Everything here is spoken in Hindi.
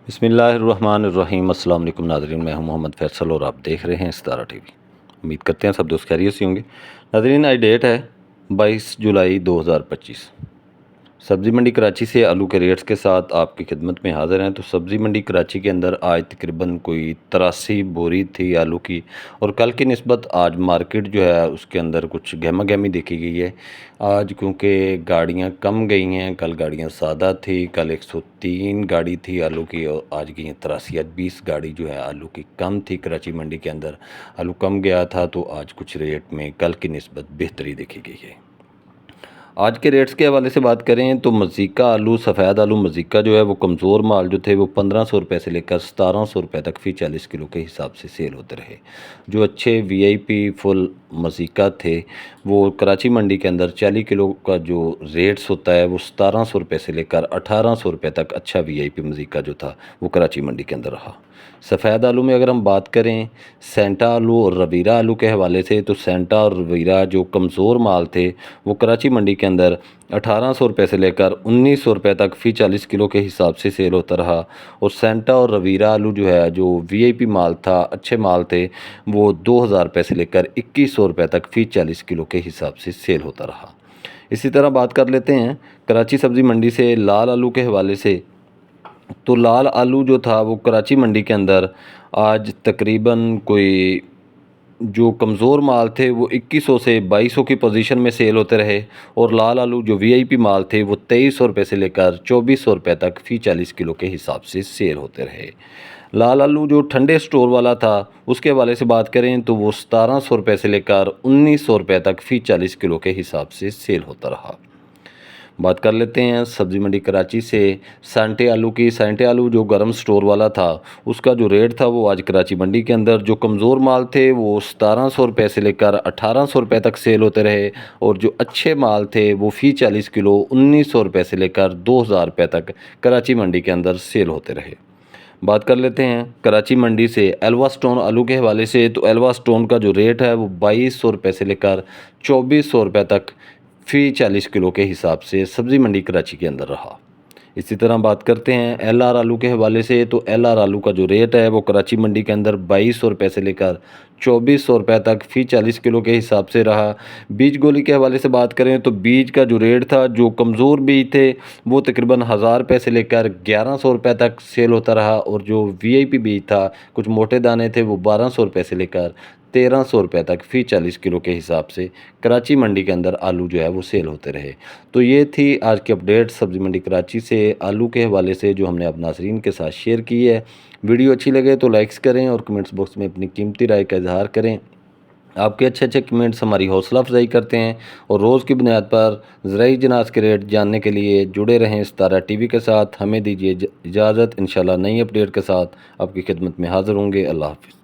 बिस्मिल्लाहिर्रहमानिर्रहीम। अस्सलाम वालेकुम नाज़रीन, मैं हूं मोहम्मद फैसल और आप देख रहे हैं सितारा टीवी। उम्मीद करते हैं सब दोस्त खैरियत से होंगे। नाज़रीन, आज डेट है 22 जुलाई 2025। सब्ज़ी मंडी कराची से आलू के रेट्स के साथ आपकी खिदमत में हाज़िर हैं। तो सब्ज़ी मंडी कराची के अंदर आज तकरीबन कोई 83 बोरी थी आलू की, और कल की निस्बत आज मार्केट जो है उसके अंदर कुछ गहमा गहमी देखी गई है। आज क्योंकि गाड़ियां कम गई हैं, कल गाड़ियां ज़्यादा थी। कल 103 गाड़ी थी आलू की और आज गई हैं 83। आज 20 गाड़ी जो है आलू की कम थी। कराची मंडी के अंदर आलू कम गया था, तो आज कुछ रेट में कल की निस्बत बेहतरी देखी गई है। आज के रेट्स के हवाले से बात करें तो मज़ीका आलू, सफ़ेद आलू मज़ीका जो है वो कमज़ोर माल जो थे वो 1500 रुपये से लेकर 1700 रुपये तक फ़ी 40 किलो के हिसाब से सेल होते रहे। जो अच्छे वीआईपी फुल मज़ीका थे वो कराची मंडी के अंदर 40 किलो का जो रेट्स होता है वो 1700 रुपये से लेकर 1800 रुपये तक अच्छा वीआईपी मज़ीका जो था वो कराची मंडी के अंदर रहा। सफ़ेद आलू में अगर हम बात करें सेंटा आलू और रवीरा आलू के हवाले से, तो सेंटा और रवीरा जो कमज़ोर माल थे वो कराची मंडी के अंदर 1800 रुपये से लेकर 1900 रुपये तक फ़ी 40 किलो के हिसाब से सेल होता रहा। और सेंटा और रवीरा आलू जो है जो वीआईपी माल था, अच्छे माल थे, वो 2000 रुपये से लेकर 2100 रुपये तक फ़ी 40 किलो के हिसाब से सेल होता रहा। इसी तरह बात कर लेते हैं कराची सब्ज़ी मंडी से लाल आलू के हवाले से। तो लाल आलू जो था वो कराची मंडी के अंदर आज तकरीबन कोई जो कमज़ोर माल थे वो 2100 से 2200 की पोजीशन में सेल होते रहे। और लाल आलू जो वीआईपी माल थे वो 2300 रुपये से लेकर 2400 रुपये तक फ़ी 40 किलो के हिसाब से सेल होते रहे। लाल आलू जो ठंडे स्टोर वाला था उसके हवाले से बात करें तो वो 1700 रुपये से लेकर 1900 रुपये तक फ़ी 40 किलो के हिसाब से सेल होता रहा। बात कर लेते हैं सब्ज़ी मंडी कराची से सांटे आलू की। सांटे आलू जो गर्म स्टोर वाला था उसका जो रेट था वो आज कराची मंडी के अंदर जो कमज़ोर माल थे वो 1700 रुपये से लेकर 1800 रुपये तक सेल होते रहे। और जो अच्छे माल थे वो फ़ी 40 किलो 1900 रुपये से लेकर 2000 रुपये तक कराची मंडी के अंदर सेल होते रहे। बात कर लेते हैं कराची मंडी से एल्वा स्टोन आलू के हवाले से। तो एल्वा स्टोन का जो रेट है वो 2200 रुपये से लेकर 2400 रुपये तक फ़ी 40 किलो के हिसाब से सब्ज़ी मंडी कराची के अंदर रहा। इसी तरह बात करते हैं एलआर आलू के हवाले से। तो एलआर आलू का जो रेट है वो कराची मंडी के अंदर 2200 रुपये से लेकर 2400 रुपये तक फ़ी 40 किलो के हिसाब से रहा। बीज गोली के हवाले से बात करें तो बीज का जो रेट था, जो कमज़ोर बीज थे वो तकरीबन 1000 रुपये से लेकर 1100 रुपये तक सेल होता रहा। और जो वीआईपी बीज था, कुछ मोटे दाने थे, वो 1200 रुपये से लेकर 1300 रुपये तक फ़ी 40 किलो के हिसाब से कराची मंडी के अंदर आलू जो है वो सेल होते रहे। तो ये थी आज की अपडेट सब्ज़ी मंडी कराची से आलू के हवाले से जो हमने अब नाज़रीन के साथ शेयर की है। वीडियो अच्छी लगे तो लाइक्स करें और कमेंट्स बॉक्स में अपनी कीमती राय का इजहार करें। आपके अच्छे कमेंट्स हमारी हौसला अफजाई करते हैं। और रोज़ की बुनियाद पर ज़राई जनाज़ के रेट जानने के लिए जुड़े रहें सितारा टीवी के साथ। हमें दीजिए इजाज़त। इंशाल्लाह नई अपडेट के साथ आपकी खिदमत में हाज़िर होंगे। अल्लाह हाफ़िज़।